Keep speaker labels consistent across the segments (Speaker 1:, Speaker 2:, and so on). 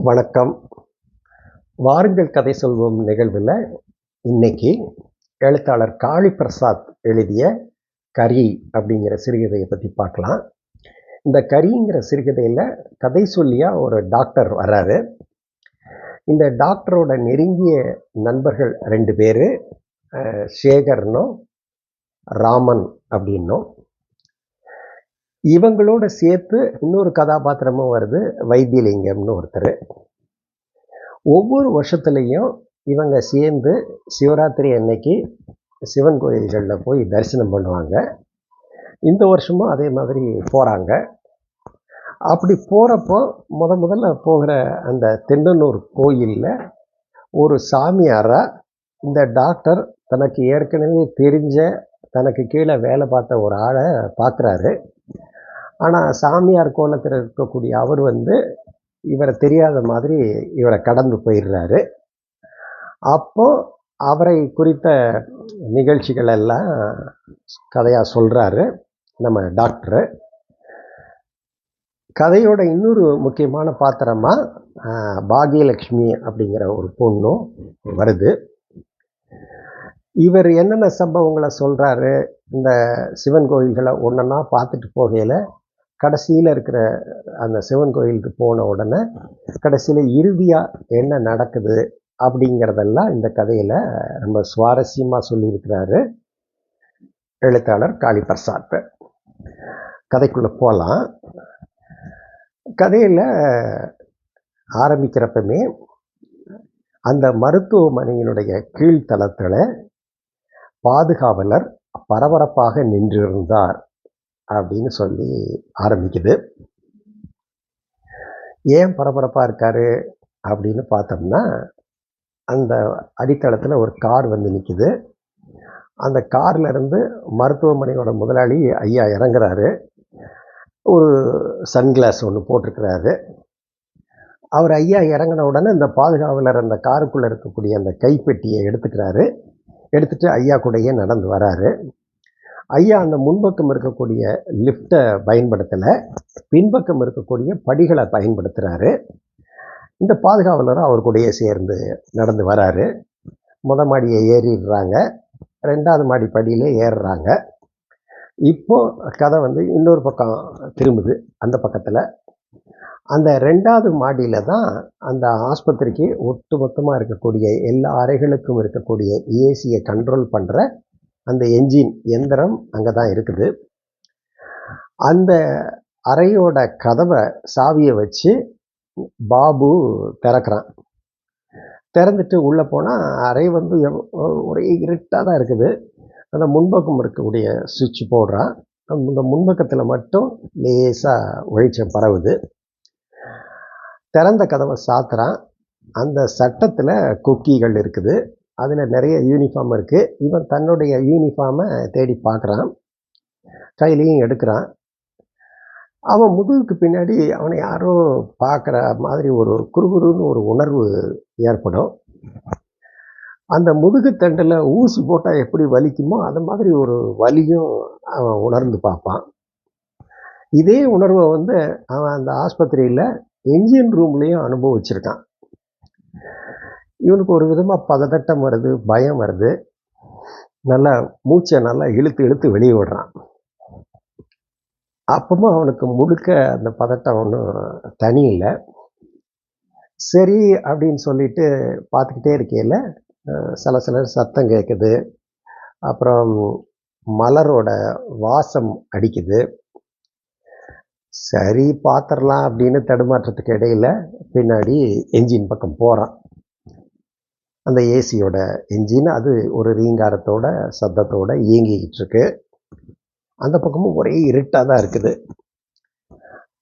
Speaker 1: வணக்கம். வாருங்கள் கதை சொல்வோம் நிகழ்வில் இன்னைக்கு எழுத்தாளர் காளிப்பிரசாத் எழுதிய கரி அப்படிங்கிற சிறுகதையை பற்றி பார்க்கலாம். இந்த கரிங்கிற சிறுகதையில் கதை சொல்லியா ஒரு டாக்டர் வர்றாரு. இந்த டாக்டரோட நெருங்கிய நண்பர்கள் 2 பேர், சேகர்னும் ராமன் அப்படின்னும். இவங்களோட சேர்த்து இன்னொரு கதாபாத்திரமும் வருது, வைத்தியலிங்கம்னு ஒருத்தர். ஒவ்வொரு வருஷத்துலேயும் இவங்க சேர்ந்து சிவராத்திரி அன்னைக்கு சிவன் கோயில்களில் போய் தரிசனம் பண்ணுவாங்க. இந்த வருஷமும் அதே மாதிரி போகிறாங்க. அப்படி போகிறப்போ முதல்ல போகிற அந்த தென்னனூர் கோயிலில் ஒரு சாமியாராக இந்த டாக்டர் தனக்கு ஏற்கனவே தெரிஞ்ச, தனக்கு கீழே வேலை பார்த்த ஒரு ஆளை பார்க்குறாரு. ஆனால் சாமியார் கோலத்தில் இருக்கக்கூடிய அவர் இவரை தெரியாத மாதிரி இவரை கடந்து போயிடுறாரு. அப்போ அவரை குறித்த நிகழ்ச்சிகள் எல்லாம் கதையாக சொல்கிறாரு நம்ம டாக்டரு. கதையோட இன்னொரு முக்கியமான பாத்திரமாக பாகியலட்சுமி அப்படிங்கிற ஒரு பொண்ணும் வருது. இவர் என்னென்ன சம்பவங்களை சொல்கிறாரு, இந்த சிவன் கோயில்களை ஒன்றா பார்த்துட்டு போகையில் கடைசியில் இருக்கிற அந்த சிவன் கோயிலுக்கு போன உடனே கடைசியில் இறுதியாக என்ன நடக்குது அப்படிங்கிறதெல்லாம் இந்த கதையில் ரொம்ப சுவாரஸ்யமாக சொல்லியிருக்கிறாரு எழுத்தாளர் காளிப்பிரசாத். கதைக்குள்ளே போகலாம். கதையில் ஆரம்பிக்கிறப்பமே அந்த மருத்துவமனையினுடைய கீழ்த்தளத்தில் பாதுகாவலர் பரபரப்பாக நின்றிருந்தார் அப்படின்னு சொல்லி ஆரம்பிக்குது. ஏன் பரபரப்பாக இருக்காரு அப்படின்னு பார்த்தோம்னா, அந்த அடித்தளத்தில் ஒரு கார் நிற்குது. அந்த கார்ல இருந்து மருத்துவமனையோட முதலாளி ஐயா இறங்குறாரு. ஒரு சன்கிளாஸ் ஒன்று போட்டிருக்கிறாரு. அவர் ஐயா இறங்கின உடனே இந்த பாதுகாவலர் அந்த காருக்குள்ளே இருக்கக்கூடிய அந்த கைப்பெட்டியை எடுத்துக்கிறாரு. எடுத்துட்டு ஐயா கூடயே நடந்து வராரு. ஐயா அந்த முன்பக்கம் இருக்கக்கூடிய லிஃப்டை பயன்படுத்தலை, பின்பக்கம் இருக்கக்கூடிய படிகளை பயன்படுத்துகிறாரு. இந்த பாதுகாவலரும் அவர் கூடயே சேர்ந்து நடந்து வராரு. மாடியை ஏறிடுறாங்க, 2வது மாடி படியிலே ஏறுறாங்க. இப்போ கதை இன்னொரு பக்கம் திரும்புது. அந்த பக்கத்தில் அந்த 2வது மாடியில் தான் அந்த ஆஸ்பத்திரிக்கு ஒட்டுமொத்தமாக இருக்கக்கூடிய எல்லா அறைகளுக்கும் இருக்கக்கூடிய ஏசியை கண்ட்ரோல் பண்ணுற அந்த என்ஜின் எந்திரம் அங்கே தான் இருக்குது. அந்த அறையோட கதவை சாவியை வச்சு பாபு திறக்கிறான். திறந்துட்டு உள்ளே போனால் அறை ஒரே இருட்டாக தான் இருக்குது. அந்த முன்பக்கம் இருக்கக்கூடிய சுவிட்ச் போடுறான். இந்த முன்பக்கத்தில் மட்டும் லேசாக வெளிச்சம் பரவுது. திறந்த கதவை சாத்துறான். அந்த சட்டத்தில் கொக்கிகள் இருக்குது. அதில் நிறைய யூனிஃபார்ம் இருக்குது. இவன் தன்னுடைய யூனிஃபார்மை தேடி பார்க்குறான், கையிலையும் எடுக்கிறான். அவன் முதுகுக்கு பின்னாடி அவனை யாரோ பார்க்குற மாதிரி ஒரு குறுகுறுன்னு ஒரு உணர்வு ஏற்படும். அந்த முதுகு தண்டில் ஊசி போட்டால் எப்படி வலிக்குமோ அது மாதிரி ஒரு வலியும் அவன் உணர்ந்து பார்ப்பான். இதே உணர்வை அவன் அந்த ஆஸ்பத்திரியில் என்ஜின் ரூம்லேயும் அனுபவிச்சிருக்கான். இவனுக்கு ஒரு விதமாக பதட்டம் வருது, பயம் வருது. நல்லா மூச்சை நல்லா இழுத்து வெளியே விடுறான். அப்பவும் அவனுக்கு முழுக்க அந்த பதட்டம் ஒன்றும் தனி இல்லை. சரி அப்படின்னு சொல்லிட்டு பார்த்துக்கிட்டே இருக்கையில் சில சத்தம் கேட்குது. அப்புறம் மலரோட வாசம் அடிக்குது. சரி பார்த்துடலாம் அப்படின்னு தடுமாற்றத்துக்கு இடையில் பின்னாடி என்ஜின் பக்கம் போகிறான். அந்த ஏசியோட என்ஜின் அது ஒரு ரீங்காரத்தோட சத்தத்தோடு இயங்கிக்கிட்டு இருக்கு. அந்த பக்கமும் ஒரே இருட்டாக தான் இருக்குது.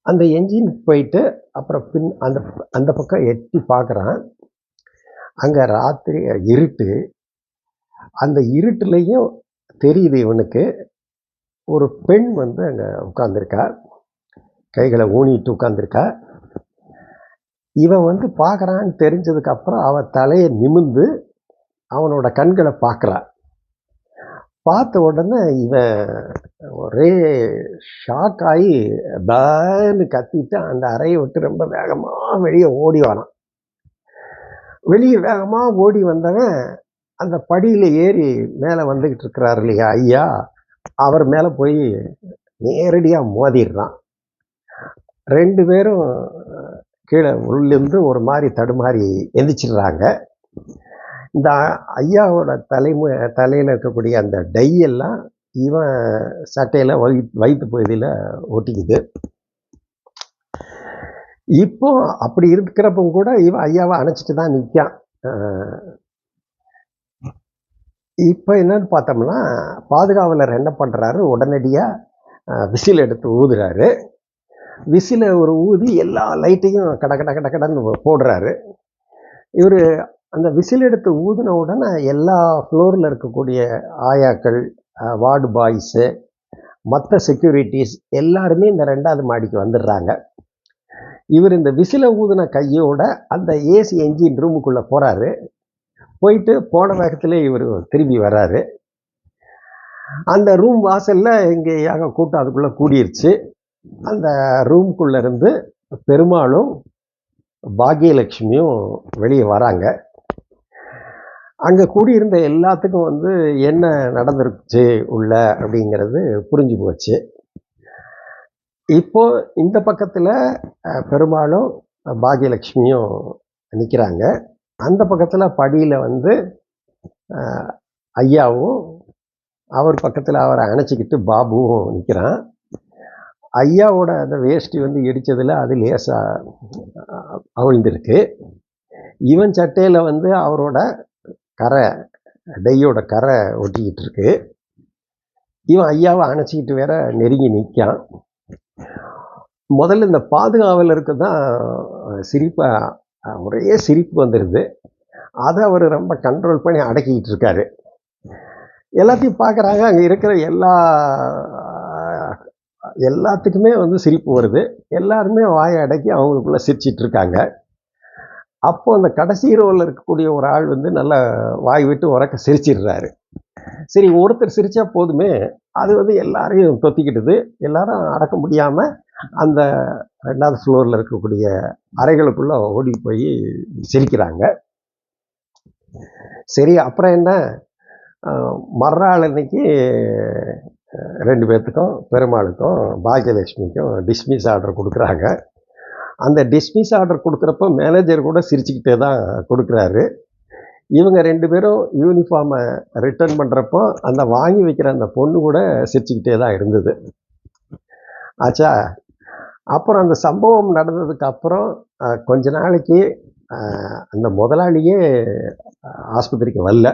Speaker 1: அந்த என்ஜின் போயிட்டு அப்புறம் அந்த பக்கம் எட்டி பார்க்குறான். அங்கே ராத்திரி இருட்டு. அந்த இருட்டுலையும் தெரியுது இவனுக்கு ஒரு பெண் அங்கே உட்காந்துருக்கா, கைகளை ஊனிட்டு உட்காந்துருக்கா. இவன் பார்க்குறான்னு தெரிஞ்சதுக்கப்புறம் அவன் தலையை நிமிர்ந்து அவனோட கண்களை பார்க்குறான். பார்த்த உடனே இவன் ஒரே ஷாக் ஆகி பேன்னு கத்திட்டு அந்த அறையை விட்டு ரொம்ப வேகமாக வெளியே ஓடி வரான். வெளியே வேகமாக ஓடி வந்தவன் அந்த படியில் ஏறி மேலே வந்துக்கிட்டு இருக்கிறார் இல்லையா ஐயா, அவர் மேலே போய் நேரடியாக மோதிடுறான். 2 பேரும் கீழே உள்ளிருந்து ஒரு மாதிரி தடுமாறி எந்திரிச்சிடுறாங்க. இந்த ஐயாவோட தலையில் இருக்கக்கூடிய அந்த டை எல்லாம் இவன் சட்டையில் வயிற்று பகுதியில் ஒட்டிக்குது. இப்போ அப்படி இருக்கிறப்ப கூட இவன் ஐயாவை அணைச்சிட்டு தான் நிற்கான். இப்போ என்னன்னு பார்த்தோம்னா, பாதுகாவலர் என்ன பண்ணுறாரு, உடனடியாக விசில் எடுத்து ஊதுறாரு. விசிலை ஒரு ஊதி எல்லா லைட்டையும் கட கட கட கடன்னு போடுறாரு. இவர் அந்த விசில் எடுத்து ஊதின உடனே எல்லா ஃப்ளோரில் இருக்கக்கூடிய ஆயாக்கள், வார்டு பாய்ஸு, மற்ற செக்யூரிட்டிஸ் எல்லாருமே இந்த 2வது மாடிக்கு வந்துடுறாங்க. இவர் இந்த விசிலை ஊதின கையோட அந்த ஏசி என்ஜின் ரூமுக்குள்ளே போகிறாரு. போயிட்டு போன வேகத்திலே இவர் திரும்பி வர்றாரு. அந்த ரூம் வாசலில் இங்கே கூட்டம் அதுக்குள்ளே கூடிருச்சு. அந்த ரூம்குள்ளே இருந்து பெருமாளும் பாக்யலட்சுமியும் வெளியே வராங்க. அங்கே கூடியிருந்த எல்லாத்துக்கும் என்ன நடந்துருச்சு உள்ள அப்படிங்கிறது புரிஞ்சு போச்சு. இப்போ இந்த பக்கத்தில் பெருமாளும் பாக்யலட்சுமியும் நிற்கிறாங்க. அந்த பக்கத்தில் படியில் ஐயாவும் அவர் பக்கத்தில் அவரை அணைச்சிக்கிட்டு பாபுவும் நிற்கிறான். ஐயாவோட அந்த வேஷ்டி இடித்ததில் அது லேசாக அவிழ்ந்திருக்கு. இவன் சட்டையில் அவரோட கரை, டையோட கரை ஒட்டிக்கிட்டு இருக்கு. இவன் ஐயாவை அணைச்சிக்கிட்டு வேற நெருங்கி நிற்கான். முதல்ல இந்த பாதுகாவலருக்கு தான் ஒரே சிரிப்பு வந்துடுது. அதை அவர் ரொம்ப கண்ட்ரோல் பண்ணி அடக்கிக்கிட்டு இருக்காரு. எல்லாத்தையும் பார்க்குறாங்க. அங்கே இருக்கிற எல்லாத்துக்குமே சிரிப்பு வருது. எல்லாருமே வாயை அடக்கி அவங்களுக்குள்ள சிரிச்சிட்டு இருக்காங்க. அப்போ அந்த கடைசி ரோவில் இருக்கக்கூடிய ஒரு ஆள் நல்லா வாய் விட்டு உறக்க சிரிச்சிடுறாரு. சரி, ஒருத்தர் சிரிச்சா போதுமே, அது எல்லாரையும் தொத்திக்கிட்டுது. எல்லாரும் அடக்க முடியாமல் அந்த 2வது ஃப்ளோரில் இருக்கக்கூடிய அறைகளுக்குள்ள ஓடி போய் சிரிக்கிறாங்க. சரி, அப்புறம் என்ன, மறுநாள் அன்னைக்கு 2 பேர்த்துக்கும், பெருமாளுக்கும் பாக்யலட்சுமிக்கும் டிஸ்மிஸ் ஆர்டர் கொடுக்குறாங்க. அந்த டிஸ்மிஸ் ஆர்டர் கொடுக்குறப்ப மேனேஜர் கூட சிரிச்சுக்கிட்டே தான் கொடுக்குறாரு. இவங்க 2 பேரும் யூனிஃபார்மை ரிட்டர்ன் பண்ணுறப்போ அந்த வாங்கி வைக்கிற அந்த பொண்ணு கூட சிரிச்சுக்கிட்டே தான் இருந்தது. ஆச்சா, அப்புறம் அந்த சம்பவம் நடந்ததுக்கு அப்புறம் கொஞ்ச நாளைக்கு அந்த முதலாளியே ஆஸ்பத்திரிக்கு வரல.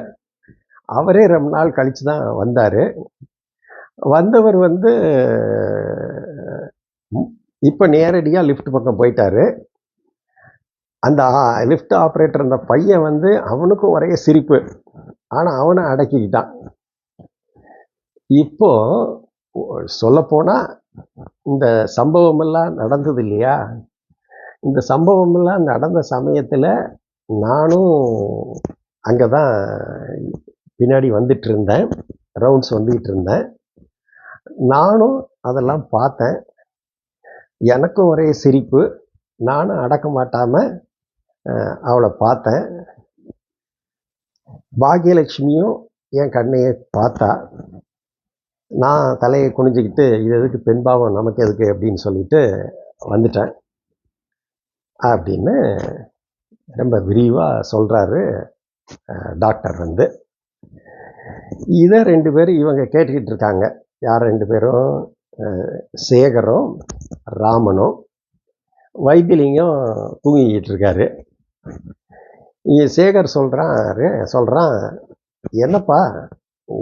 Speaker 1: அவரே ரொம்ப நாள் கழித்து தான் வந்தார். வந்தவர் இப்போ நேரடியாக லிஃப்ட் பக்கம் போயிட்டார். அந்த லிஃப்ட் ஆப்ரேட்டர் அந்த பையன் அவனுக்கும் ஒரே சிரிப்பு. ஆனால் அவனை அடக்கிக்கிட்டான். இப்போ சொல்லப்போனால் இந்த சம்பவமெல்லாம் நடந்தது இல்லையா, இந்த சம்பவமெல்லாம் நடந்த சமயத்தில் நானும் அங்கே தான் பின்னாடி வந்துட்டு இருந்தேன், ரவுண்ட்ஸ் வந்துக்கிட்டு இருந்தேன். நானும் அதெல்லாம் பார்த்தேன். எனக்கும் ஒரே சிரிப்பு. நானும் அடக்க மாட்டாமல் அவளை பார்த்தேன். பாக்யலட்சுமியும் என் கண்ணையை பார்த்தா. நான் தலையை குனிஞ்சிக்கிட்டு இது எதுக்கு பெண்பாவம் நமக்கு எதுக்கு அப்படின்னு சொல்லிட்டு வந்துட்டேன் அப்படின்னு ரொம்ப விரிவாக சொல்கிறாரு டாக்டர். இதை 2 பேரும் இவங்க கேட்டுக்கிட்டு இருக்காங்க. யார் 2 பேரும்? சேகரும் ராமனும். வைத்தியலிங்கம் தூங்கிக்கிட்டு இருக்காரு. சேகர் சொல்கிறான், என்னப்பா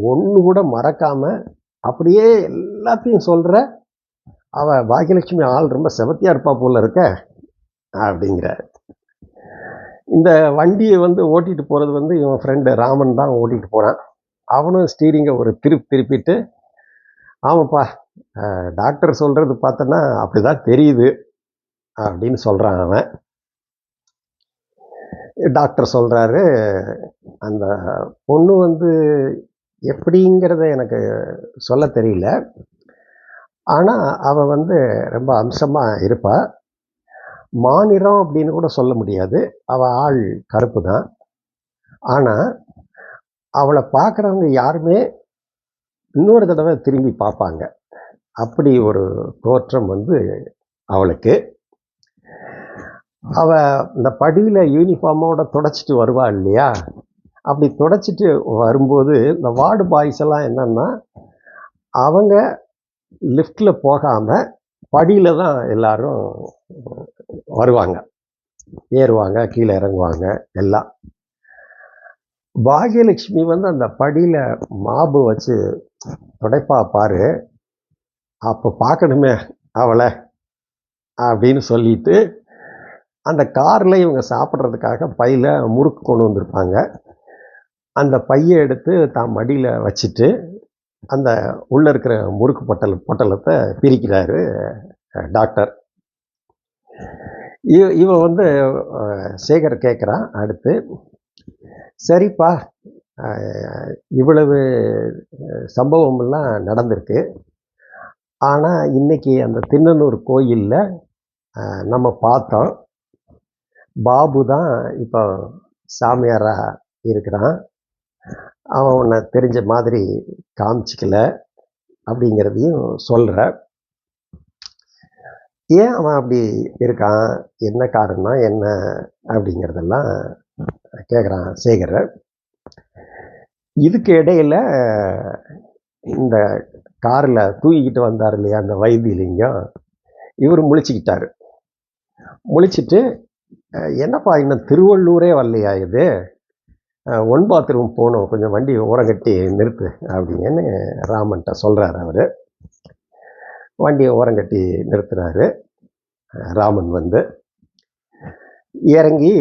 Speaker 1: ஒன்று கூட மறக்காமல் அப்படியே எல்லாத்தையும் சொல்கிற, அவள் பாக்யலட்சுமி ஆள் ரொம்ப செவத்தியாக இருப்பா போல இருக்க அப்படிங்கிறார். இந்த வண்டியை ஓட்டிகிட்டு போகிறது இவன் ஃப்ரெண்டு ராமன் தான் ஓட்டிகிட்டு போகிறான். அவனும் ஸ்டீரிங்கை ஒரு திருப்பிட்டு, ஆமாப்பா டாக்டர் சொல்கிறது பார்த்தோன்னா அப்படி தான் தெரியுது அப்படின்னு சொல்கிறான் அவன். டாக்டர் சொல்கிறாரு, அந்த பொண்ணு எப்படிங்கிறத எனக்கு சொல்ல தெரியல. ஆனால் அவள் வந்து ரொம்ப அம்சமாக இருப்பா. மாநிறம் அப்படின்னு கூட சொல்ல முடியாது. அவள் ஆள் கருப்பு தான். ஆனால் அவளை பார்க்குறவங்க யாருமே இன்னொரு தடவை திரும்பி பார்ப்பாங்க. அப்படி ஒரு தோற்றம் வந்து அவளுக்கு. அவள் இந்த படியில் யூனிஃபார்மோட தொடச்சிட்டு வருவா இல்லையா? அப்படி தொடச்சிட்டு வரும்போது இந்த வார்டு பாய்ஸ் எல்லாம் என்னன்னா, அவங்க லிஃப்டில் போகாமல் படியில் தான் எல்லாரும் வருவாங்க, ஏறுவாங்க, கீழே இறங்குவாங்க எல்லாம். பாக்யலட்சுமி வந்து அந்த படியில் மாபு வச்சு துடைப்பா பாரு, அப்போ பார்க்கணுமே அவளை அப்படின்னு சொல்லிட்டு அந்த காரில் இவங்க சாப்பிட்றதுக்காக பையில் முறுக்கு கொண்டு வந்திருப்பாங்க. அந்த பையை எடுத்து தான் மடியில் வச்சுட்டு அந்த உள்ளே இருக்கிற முறுக்கு பொட்டலத்தை பிரிக்கிறாரு டாக்டர். இவன் வந்து சேகர் கேட்குறான் அடுத்து, சரிப்பா இவ்வளவு சம்பவமெல்லாம் நடந்திருக்கு, ஆனால் இன்னைக்கு அந்த திண்ணனூர் கோயிலில் நம்ம பார்த்தோம், பாபு தான் இப்போ சாமியாராக இருக்கிறான், அவன் உன்னை தெரிஞ்ச மாதிரி காமிச்சிக்கல அப்படிங்கிறதையும் சொல்கிற. ஏன் அவன் அப்படி இருக்கான், என்ன காரணம் என்ன அப்படிங்கிறதெல்லாம் கேட்குறான் சேகர். இதுக்கு இடையில் இந்த காரில் தூங்கிக்கிட்டு வந்தார் இல்லையா அந்த வைத்தியலிங்கம், இவர் முழிச்சுக்கிட்டார். முழிச்சிட்டு, என்னப்பா இன்னும் திருவள்ளூரே வரலையா, இது ஒன் பாத்ரூம் போகணும், கொஞ்சம் வண்டி ஓரங்கட்டி நிறுத்து அப்படின்னு ராமன்ட்ட சொல்கிறார். அவர் வண்டியை ஓரங்கட்டி நிறுத்துறாரு. ராமன் வந்து இறங்கி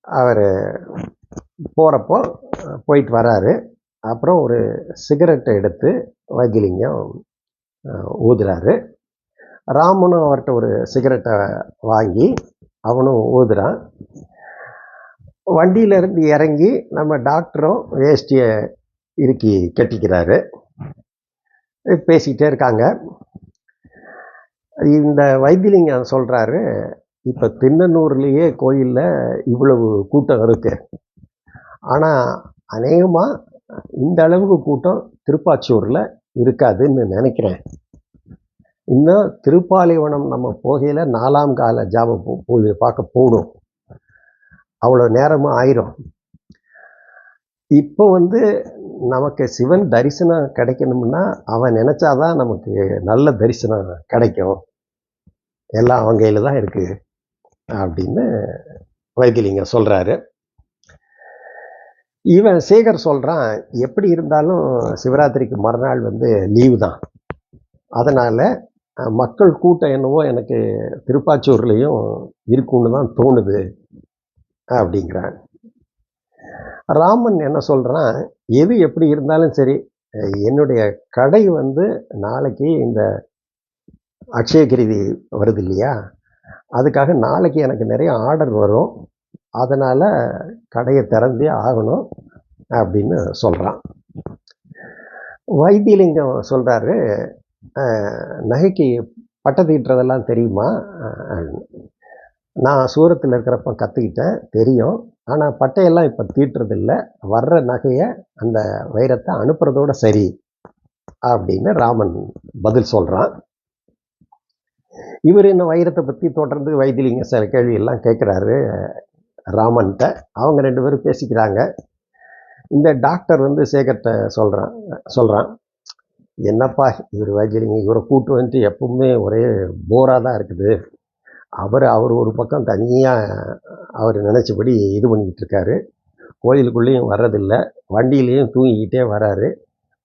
Speaker 1: அவர் போகிறப்போ போயிட்டு வராரு. அப்புறம் ஒரு சிகரெட்டை எடுத்து வைத்தியலிங்கம் ஊதுறாரு. ராமனும் அவர்கிட்ட ஒரு சிகரெட்டை வாங்கி அவனும் ஊதுறான். வண்டியிலேருந்து இறங்கி நம்ம டாக்டரும் வேஷ்டியை இறுக்கி கட்டிக்கிறாரு. பேசிக்கிட்டே இருக்காங்க. இந்த வைத்தியலிங்கம் சொல்கிறாரு, இப்போ திண்ணனூர்லேயே கோயிலில் இவ்வளவு கூட்டம் இருக்கு, ஆனால் அநேகமாக இந்த அளவுக்கு கூட்டம் திருப்பாச்சூரில் இருக்காதுன்னு நினைக்கிறேன். இன்னும் திருப்பாலைவனம் நம்ம போகையில் 4ஆம் கால ஜாபம் போய் பார்க்க போகணும், அவ்வளோ நேரமும் ஆயிரும். இப்போ வந்து நமக்கு சிவன் தரிசனம் கிடைக்கணும்னா அவன் நினச்சாதான் நமக்கு நல்ல தரிசனம் கிடைக்கும், எல்லாம் அவன் கையில் தான் இருக்குது அப்படின்னு வைத்தியலிங்கம் சொல்கிறாரு. இவன் சேகர் சொல்கிறான், எப்படி இருந்தாலும் சிவராத்திரிக்கு மறுநாள் வந்து லீவு தான், அதனால் மக்கள் கூட்டம் என்னவோ எனக்கு திருப்பாச்சூர்லேயும் இருக்குன்னு தான் தோணுது அப்படிங்கிறான். ராமன் என்ன சொல்கிறான், எது எப்படி இருந்தாலும் சரி, என்னுடைய கடை வந்து நாளைக்கு இந்த அக்ஷயகிரி வருது இல்லையா, அதுக்காக நாளைக்கு எனக்கு நிறைய ஆர்டர் வரும், அதனால் கடையை திறந்தே ஆகணும் அப்படின்னு சொல்கிறான். வைத்தியலிங்கம் சொல்கிறாரு, நகைக்கு பட்டை தீட்டுறதெல்லாம் தெரியுமா, நான் சூரத்தில் இருக்கிறப்ப கற்றுக்கிட்டேன், தெரியும், ஆனால் பட்டையெல்லாம் இப்போ தீட்டுறதில்லை, வர்ற நகையை அந்த வைரத்தை அனுப்புறதோட சரி அப்படின்னு ராமன் பதில் சொல்கிறான். இவர் இந்த வைரத்தை பற்றி தொடர்ந்து வைத்தியலிங்க சில கேள்வியெல்லாம் கேட்குறாரு ராமன்கிட்ட. அவங்க 2 பேரும் பேசிக்கிறாங்க. இந்த டாக்டர் வந்து சேகர்கிட்ட சொல்கிறான், என்னப்பா இவர் வைத்தியலிங்கம், இவரை கூட்டு வந்துட்டு எப்பவுமே ஒரே போராக தான் இருக்குது, அவர் ஒரு பக்கம் தனியாக அவர் நினச்சபடி இது பண்ணிக்கிட்டு இருக்காரு, கோயிலுக்குள்ளேயும் வர்றதில்லை, வண்டியிலையும் தூங்கிக்கிட்டே வராரு,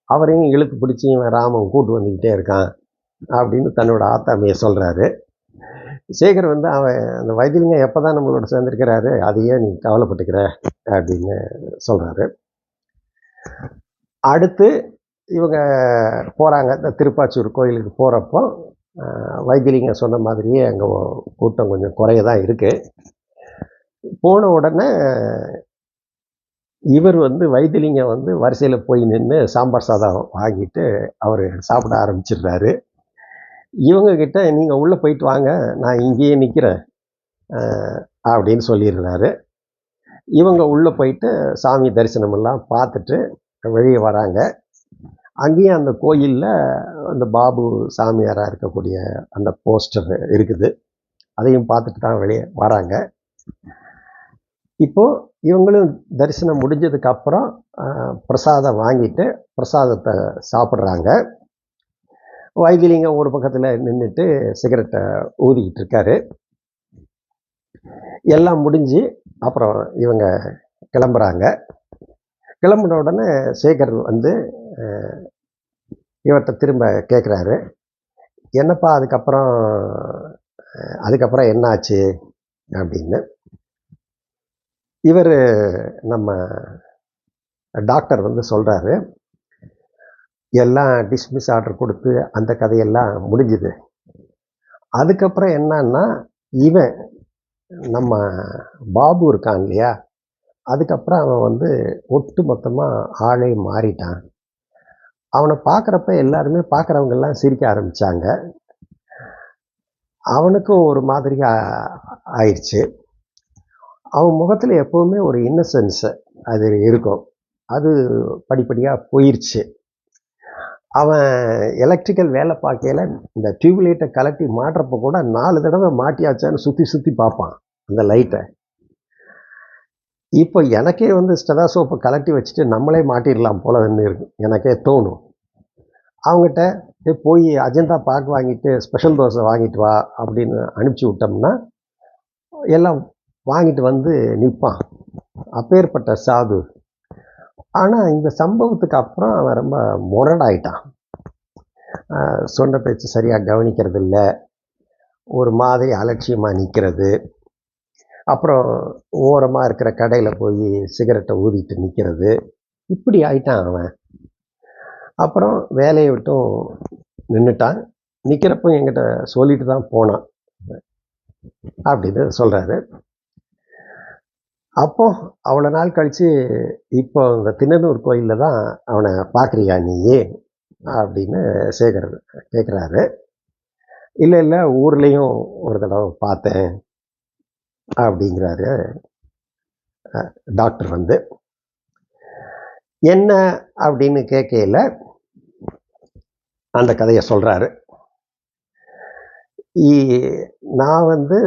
Speaker 1: அவரையும் இழுத்து பிடிச்சி ராமன் கூட்டு வந்துக்கிட்டே இருக்கான் அப்படின்னு தன்னோட ஆத்தாமையை சொல்கிறாரு. சேகர் வந்து அவன் அந்த வைத்தியலிங்கம் எப்போ தான் நம்மளோட சேர்ந்துருக்கிறாரு, அதையே நீ கவலைப்பட்டுக்கிற அப்படின்னு சொல்கிறாரு. அடுத்து இவங்க போகிறாங்க, இந்த திருப்பாச்சூர் கோயிலுக்கு போகிறப்போ வைத்தியலிங்கம் சொன்ன மாதிரியே அங்கே கூட்டம் கொஞ்சம் குறைய தான் இருக்குது. போன உடனே இவர் வந்து வைத்திலிங்கம் வந்து வரிசையில் போய் நின்று சாம்பார் சாதம் வாங்கிட்டு அவர் சாப்பிட ஆரம்பிச்சிடுறாரு. இவங்க கிட்ட நீங்கள் உள்ளே போயிட்டு வாங்க, நான் இங்கேயே நிற்கிறேன் அப்படின்னு சொல்லிடுறாரு. இவங்க உள்ளே போயிட்டு சாமி தரிசனமெல்லாம் பார்த்துட்டு வெளியே வராங்க. அங்கேயும் அந்த கோயிலில் அந்த பாபு சாமியாராக இருக்கக்கூடிய அந்த போஸ்டர் இருக்குது. அதையும் பார்த்துட்டு தான் வெளியே வராங்க. இப்போது இவங்களும் தரிசனம் முடிஞ்சதுக்கு அப்புறம் பிரசாதம் வாங்கிட்டு பிரசாதத்தை சாப்பிட்றாங்க. வைத்திலிங்கம் ஒரு பக்கத்தில் நின்றுட்டு சிகரெட்டை ஊதிக்கிட்டு இருக்காரு. எல்லாம் முடிஞ்சு அப்புறம் இவங்க கிளம்புறாங்க. கிளம்புன உடனே சேகர் வந்து இவர்கிட்ட திரும்ப கேட்குறாரு, என்னப்பா அதுக்கப்புறம் என்னாச்சு அப்படின்னு. இவர் நம்ம டாக்டர் வந்து சொல்கிறாரு, எல்லாம் டிஸ்மிஸ் ஆர்டர் கொடுத்து அந்த கதையெல்லாம் முடிஞ்சுது. அதுக்கப்புறம் என்னன்னா, இவன் நம்ம பாபு இருக்கான் இல்லையா, அதுக்கப்புறம் அவன் வந்து ஒட்டு மொத்தமாக ஆளே மாறிட்டான். அவனை பார்க்குறப்ப எல்லாருமே பார்க்குறவங்கெல்லாம் சிரிக்க ஆரம்பித்தாங்க. அவனுக்கும் ஒரு மாதிரி ஆயிடுச்சு. அவன் முகத்தில் எப்போவுமே ஒரு இன்னசென்ஸ் அது இருக்கும். அது படிப்படியாக போயிடுச்சு. அவன் எலக்ட்ரிக்கல் வேலை பார்க்கையில் இந்த டியூப்லைட்டை கலட்டி மாட்டுறப்ப கூட 4 தடவை மாட்டியாச்சான்னு சுற்றி சுற்றி பார்ப்பான் அந்த லைட்டை. இப்போ எனக்கே வந்து ஸ்டெதாஸ்கோப்பை கலட்டி வச்சுட்டு நம்மளே மாட்டிடலாம் போலன்னு இருக்கு, எனக்கே தோணும். அவங்ககிட்ட போய் அஜந்தா பாக்கு வாங்கிட்டு ஸ்பெஷல் தோசை வாங்கிட்டு வா அப்படின்னு அனுப்பிச்சி விட்டோம்னா எல்லாம் வாங்கிட்டு வந்து நிற்பான். அப்பேற்பட்ட சாது. ஆனால் இந்த சம்பவத்துக்கு அப்புறம் அவன் ரொம்ப முரடாயிட்டான். சொன்ன பேச்சு சரியாக கவனிக்கிறது இல்லை, ஒரு மாதிரி அலட்சியமாக நிற்கிறது. அப்புறம் ஓரமாக இருக்கிற கடையில் போய் சிகரெட்டை ஊதிட்டு நிற்கிறது. இப்படி ஆயிட்டான் அவன். அப்புறம் வேலையை விட்டும் நின்றுட்டான். நிற்கிறப்போ என்கிட்ட சொல்லிட்டு தான் போனான் அப்படின்னு சொல்கிறாரு. அப்போ அவ்வளோ நாள் கழித்து இப்போ இந்த திண்ணனூர் கோயிலில் தான் அவனை பார்க்குறியா நீ அப்படின்னு சேகர் கேட்குறாரு. இல்லை ஊர்லேயும் ஒரு தடவை பார்த்தேன் அப்படிங்கிறாரு டாக்டர் வந்து. என்ன அப்படின்னு கேட்கையில் அந்த கதையை சொல்கிறாரு. நான் வந்து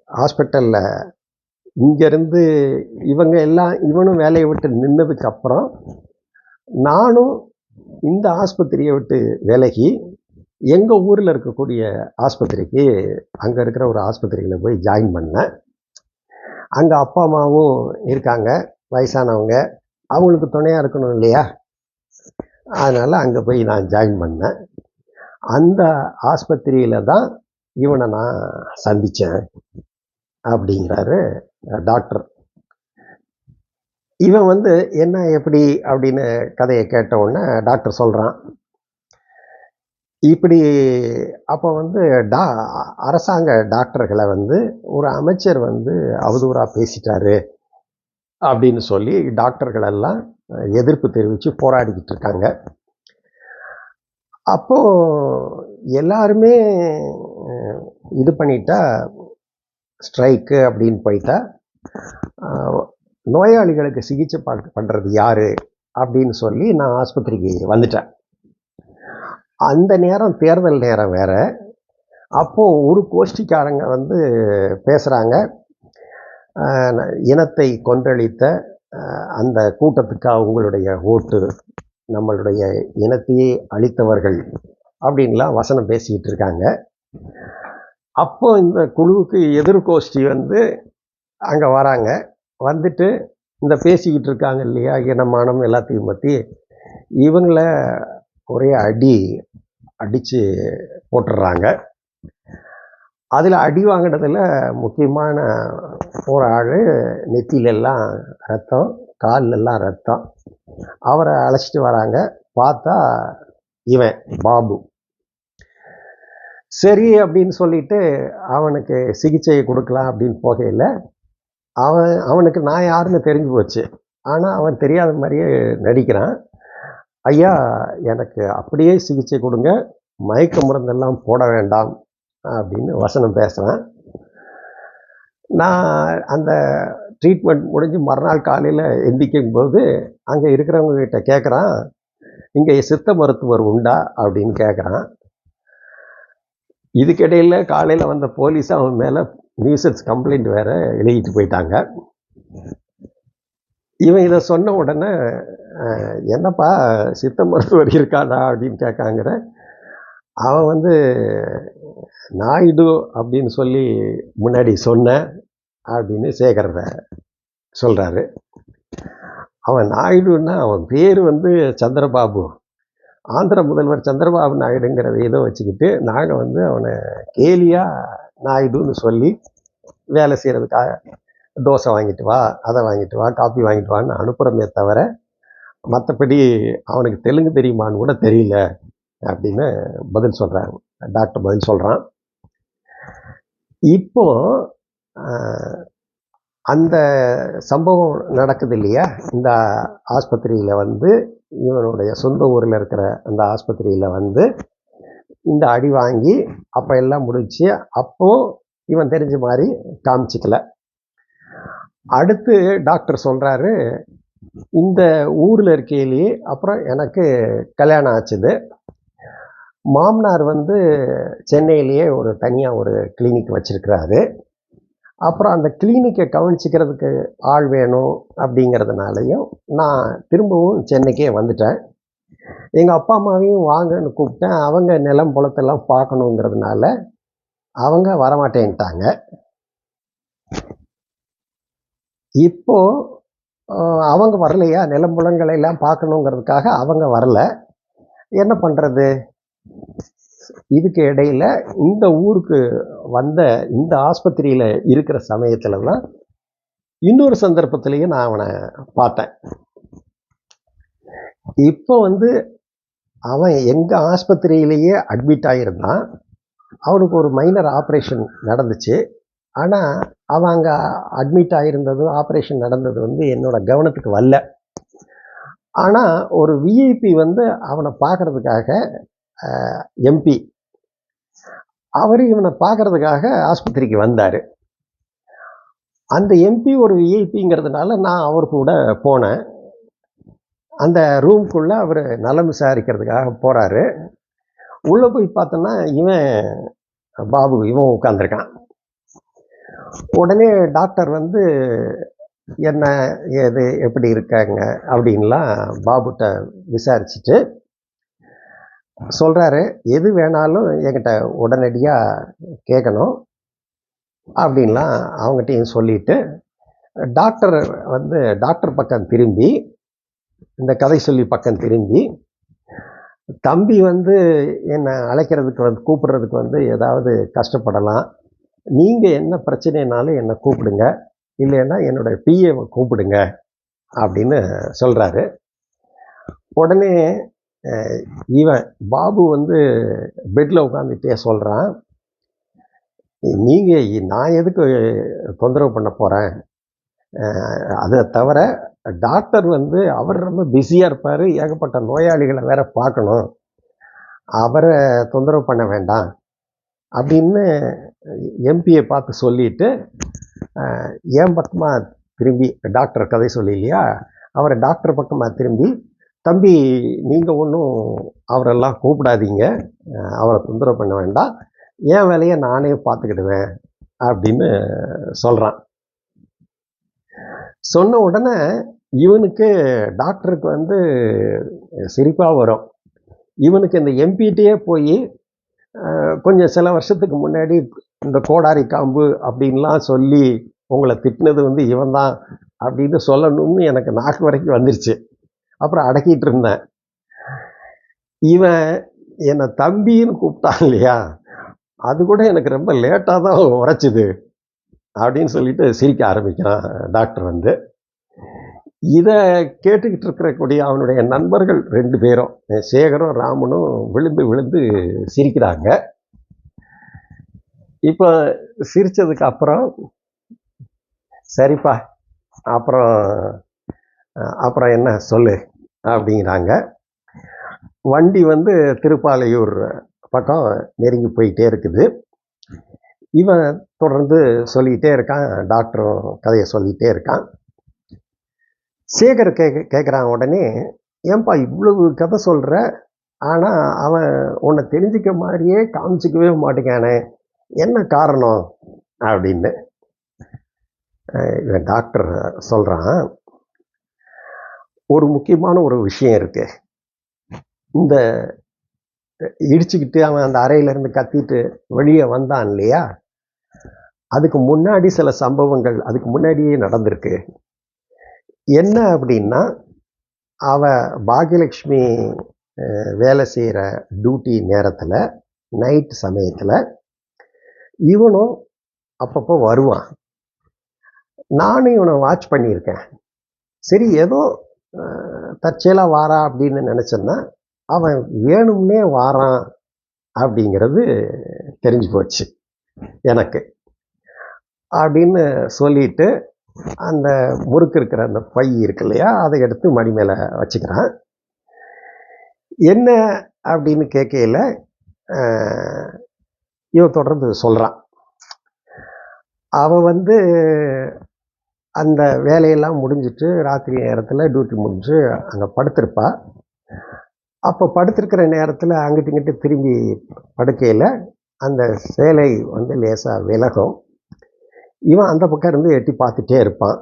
Speaker 1: ஹாஸ்பிட்டலில் இங்கேருந்து இவனும் வேலையை விட்டு நின்னதுக்கப்புறம் நானும் இந்த ஆஸ்பத்திரியை விட்டு விலகி எங்கள் ஊரில் இருக்கக்கூடிய ஆஸ்பத்திரிக்கு, அங்கே இருக்கிற ஒரு ஆஸ்பத்திரியில் போய் ஜாயின் பண்ணேன். அங்கே அப்பா அம்மாவும் இருக்காங்க, வயசானவங்க, அவங்களுக்கு துணையாக இருக்கணும் இல்லையா, அதனால் அங்கே போய் நான் ஜாயின் பண்ணேன். அந்த ஆஸ்பத்திரியில் தான் இவனை நான் சந்தித்தேன் அப்படிங்கிறாரு டாக்டர். இவன் வந்து என்ன எப்படி அப்படின்னு கதையை கேட்ட உடனே டாக்டர் சொல்கிறான், இப்படி அப்போ வந்து அரசாங்க டாக்டர்களை வந்து ஒரு அமைச்சர் வந்து அவதூறாக பேசிட்டாரு அப்படின்னு சொல்லி டாக்டர்களெல்லாம் எதிர்ப்பு தெரிவித்து போராடிக்கிட்டு இருக்காங்க. அப்போது எல்லாருமே இது பண்ணிட்டா, ஸ்ட்ரைக்கு அப்படின்னு போயிட்டா, நோயாளிகளுக்கு சிகிச்சை பண்ணுறது யார் அப்படின்னு சொல்லி நான் ஆஸ்பத்திரிக்கு வந்துட்டேன். அந்த நேரம் தேர்தல் நேரம் வேறு. அப்போது ஒரு கோஷ்டிக்காரங்க வந்து பேசுகிறாங்க, இனத்தை கொன்றளித்த அந்த கூட்டத்துக்கு அவங்களுடைய ஓட்டு, நம்மளுடைய இனத்தையே அழித்தவர்கள் அப்படின்லாம் வசனம் பேசிக்கிட்டு இருக்காங்க. அப்போ இந்த குழுவுக்கு எதிர்கோஷ்டி வந்து அங்கே வராங்க. வந்துட்டு இந்த பேசிக்கிட்டு இருக்காங்க இல்லையா, இனமானம் எல்லாத்தையும் பற்றி, இவங்கள ஒரே அடித்து போட்டுடுறாங்க. அதில் அடி வாங்கினதில் முக்கியமான ஒரு ஆள் நெத்திலெல்லாம் ரத்தம், காலிலெல்லாம் ரத்தம். அவரை அழைச்சிட்டு வராங்க. பார்த்தா இவன் பாபு. சரி அப்படின்னு சொல்லிட்டு அவனுக்கு சிகிச்சை கொடுக்கலாம் அப்படின்னு போகையில் அவனுக்கு நான் யாருன்னு தெரிஞ்சு போச்சு. ஆனால் அவன் தெரியாத மாதிரியே நடிக்கிறான். ஐயா, எனக்கு அப்படியே சிகிச்சை கொடுங்க, மயக்க மருந்தெல்லாம் போட வேண்டாம் அப்படின்னு வசனம் பேசுகிறேன். நான் அந்த ட்ரீட்மெண்ட் முடிஞ்சு மறுநாள் காலையில் எந்திக்கும் போது அங்கே இருக்கிறவங்க கிட்ட கேட்குறான், இங்கே சித்த மருத்துவர் உண்டா அப்படின்னு கேட்குறான். இதுக்கிடையில் காலையில் வந்த போலீஸ் அவன் மேலே நியூசன்ஸ் கம்ப்ளைண்ட் வேற எழுதிட்டு போயிட்டாங்க. இவன் இதை சொன்ன உடனே, என்னப்பா சித்த மருத்துவர் இருக்காடா அப்படின்னு கேட்காங்கிற. அவன் நாயுடு அப்படின்னு சொல்லி முன்னாடி சொன்னேன் அப்படின்னு சேகர சொல்கிறாரு. அவன் நாயுடுன்னா அவன் பேர் சந்திரபாபு, ஆந்திர முதல்வர் சந்திரபாபு நாயுடுங்கிறத ஏதோ வச்சுக்கிட்டு நாங்கள் அவனை கேலியாக நாயுடுன்னு சொல்லி வேலை செய்கிறதுக்காக தோசை வாங்கிட்டு வா, அதை வாங்கிட்டு வா, காப்பி வாங்கிட்டு வான்னு அனுப்புகிறோமே தவிர மற்றபடி அவனுக்கு தெலுங்கு தெரியுமான்னு கூட தெரியல அப்படின்னு பதில் சொல்கிறாங்க. டாக்டர் பதில் சொல்கிறான். இப்போ அந்த சம்பவம் நடக்குது இல்லையா, இந்த ஆஸ்பத்திரியில் இவனுடைய சொந்த ஊரில் இருக்கிற அந்த ஆஸ்பத்திரியில் இந்த அடி வாங்கி அப்போ எல்லாம் முடிச்சு. அப்போ இவன் தெரிஞ்ச மாதிரி காமிச்சிக்கல. அடுத்து டாக்டர் சொல்கிறாரு, இந்த ஊரில் இருக்கையிலேயே அப்புறம் எனக்கு கல்யாணம் ஆச்சுது. மாமனார் சென்னையிலேயே ஒரு தனியாக ஒரு கிளினிக் வச்சுருக்கிறாரு. அப்புறம் அந்த கிளினிக்கை கவனிச்சிக்கிறதுக்கு ஆள் வேணும் அப்படிங்கிறதுனாலையும் நான் திரும்பவும் சென்னைக்கே வந்துட்டேன். எங்கள் அப்பா அம்மாவையும் வாங்கன்னு கூப்பிட்டேன். அவங்க நிலம் புலத்தெல்லாம் பார்க்கணுங்கிறதுனால அவங்க வரமாட்டேன்ட்டாங்க. இப்போ அவங்க வரலையா, நிலம்புலங்களை எல்லாம் பார்க்கணுங்கிறதுக்காக அவங்க வரல. என்ன பண்ணுறது? இதுக்கு இடையில் இந்த ஊருக்கு வந்த இந்த ஆஸ்பத்திரியில் இருக்கிற சமயத்தில் தான் இன்னொரு சந்தர்ப்பத்திலையும் நான் அவனை பார்த்தேன். இப்போ அவன் எங்கள் ஆஸ்பத்திரியிலேயே அட்மிட் ஆகியிருந்தான். அவனுக்கு ஒரு மைனர் ஆப்ரேஷன் நடந்துச்சு. ஆனால் அவன் அங்கே அட்மிட் ஆகியிருந்ததும் ஆப்ரேஷன் நடந்தது என்னோட கவனத்துக்கு வரல. ஆனால் ஒரு விஐபி அவனை பார்க்கறதுக்காக, எம்பி, அவர் இவனை பார்க்கறதுக்காக ஆஸ்பத்திரிக்கு வந்தார். அந்த எம்பி ஒரு விஐபிங்கிறதுனால நான் அவர் கூட போனேன். அந்த ரூம்குள்ளே அவர் நலம் விசாரிக்கிறதுக்காக போகிறாரு. உள்ளே போய் பார்த்தோன்னா இவன் பாபு இவன் உட்காந்துருக்கான். உடனே டாக்டர் என்ன ஏது எப்படி இருக்காங்க அப்படின்லாம் பாபுட்ட விசாரிச்சுட்டு சொல்கிறாரு, எது வேணாலும் என்கிட்ட உடனடியாக கேட்கணும் அப்படின்லாம் அவங்ககிட்டையும் சொல்லிட்டு டாக்டர் டாக்டர் பக்கம் திரும்பி, இந்த கதை சொல்லி பக்கம் திரும்பி, தம்பி என்னை அழைக்கிறதுக்கு கூப்பிடுறதுக்கு ஏதாவது கஷ்டப்படலாம், நீங்கள் என்ன பிரச்சனைனாலும் என்னை கூப்பிடுங்க, இல்லைன்னா என்னோட பிஏவை கூப்பிடுங்க அப்படின்னு சொல்கிறாரு. உடனே இவன் பாபு பெட்டில் உட்காந்துட்டே சொல்கிறான், நீங்கள் நான் எதுக்கு தொந்தரவு பண்ண போகிறேன், அதை தவிர டாக்டர் அவர் ரொம்ப பிஸியாக இருப்பார், ஏகப்பட்ட நோயாளிகளை வேற பார்க்கணும், அவரை தொந்தரவு பண்ண வேண்டாம் அப்படின்னு எம்பியை பார்த்து சொல்லிட்டு என் பக்கமாக திரும்பி, டாக்டர் கதை சொல்லி இல்லையா, அவரை டாக்டர் பக்கமாக திரும்பி, தம்பி நீங்கள் ஒன்றும் அவரெல்லாம் கூப்பிடாதீங்க, அவரை தொந்தரவு பண்ண வேண்டாம், என் வேலையை நானே பார்த்துக்கிடுவேன் அப்படின்னு சொல்கிறான். சொன்ன உடனே இவனுக்கு டாக்டருக்கு சிரிப்பாக வரும். இவனுக்கு இந்த எம்பிகிட்டே போய் கொஞ்சம் சில வருஷத்துக்கு முன்னாடி இந்த கோடாரி காம்பு அப்படின்லாம் சொல்லி உங்களை திட்டினது இவன் தான் அப்படின்னு சொல்லணும்னு எனக்கு நாக்கு வரைக்கும் வந்துருச்சு. அப்புறம் அடக்கிட்டு இருந்தேன். இவன் என்னை தம்பின்னு கூப்பிட்டான் இல்லையா, அது கூட எனக்கு ரொம்ப லேட்டாக தான் உரைச்சிது அப்படின்னு சொல்லிட்டு சிரிக்க ஆரம்பிக்கிறான் டாக்டர். இதை கேட்டுக்கிட்டு இருக்கக்கூடிய அவனுடைய நண்பர்கள் 2 பேரும், சேகரும் ராமனும் விழுந்து விழுந்து சிரிக்கிறாங்க. இப்போ சிரித்ததுக்கு அப்புறம் சரிப்பா, அப்புறம் அப்புறம் என்ன சொல்லு அப்படிங்கிறாங்க. வண்டி வந்து திருப்பாலையூர் பக்கம் நெருங்கி போயிட்டே இருக்குது. இவன் தொடர்ந்து சொல்லிக்கிட்டே இருக்கான். டாக்டரும் கதையை சொல்லிகிட்டே இருக்கான். சேகர் கேட்குறான் உடனே, ஏன்பா இவ்வளவு கதை சொல்கிற, ஆனால் அவன் உன்னை தெரிஞ்சிக்க மாதிரியே காமிச்சிக்கவே மாட்டேங்கானே, என்ன காரணம் அப்படின்னு. இவன் டாக்டர் சொல்கிறான், ஒரு முக்கியமான ஒரு விஷயம் இருக்கு. இந்த இடிச்சுக்கிட்டு அவன் அந்த அறையிலேருந்து கத்திட்டு வெளியே வந்தான் இல்லையா, அதுக்கு முன்னாடி சில சம்பவங்கள் அதுக்கு முன்னாடியே நடந்திருக்கு. என்ன அப்படின்னா, அவ பாக்யலட்சுமி வேலை செய்கிற டியூட்டி நேரத்தில், நைட் சமயத்தில் இவனும் அப்பப்போ வருவான். நானும் இவனை வாட்ச் பண்ணியிருக்கேன். சரி, ஏதோ தற்செயலாக வாரா அப்படின்னு நினச்சேன்னா, அவன் வேணும்னே வாரான் அப்படிங்கிறது தெரிஞ்சு போச்சு எனக்கு அப்படின்னு சொல்லிட்டு, அந்த முறுக்கு இருக்கிற அந்த பை இருக்கு இல்லையா, அதை எடுத்து மடி மேலே வச்சுக்கிறான். என்ன அப்படின்னு கேட்கையில் இவன் தொடர்ந்து சொல்கிறான். அவன் வந்து அந்த வேலையெல்லாம் முடிஞ்சிட்டு ராத்திரி நேரத்தில் டியூட்டி முடிஞ்சு அங்கே படுத்திருப்பா. அப்போ படுத்திருக்கிற நேரத்தில் அங்கிட்டு இங்கிட்டு திரும்பி படுக்கையில் அந்த சேலை வந்து லேசாக விலகும். இவன் அந்த பக்கம் இருந்து எட்டி பார்த்துட்டே இருப்பான்.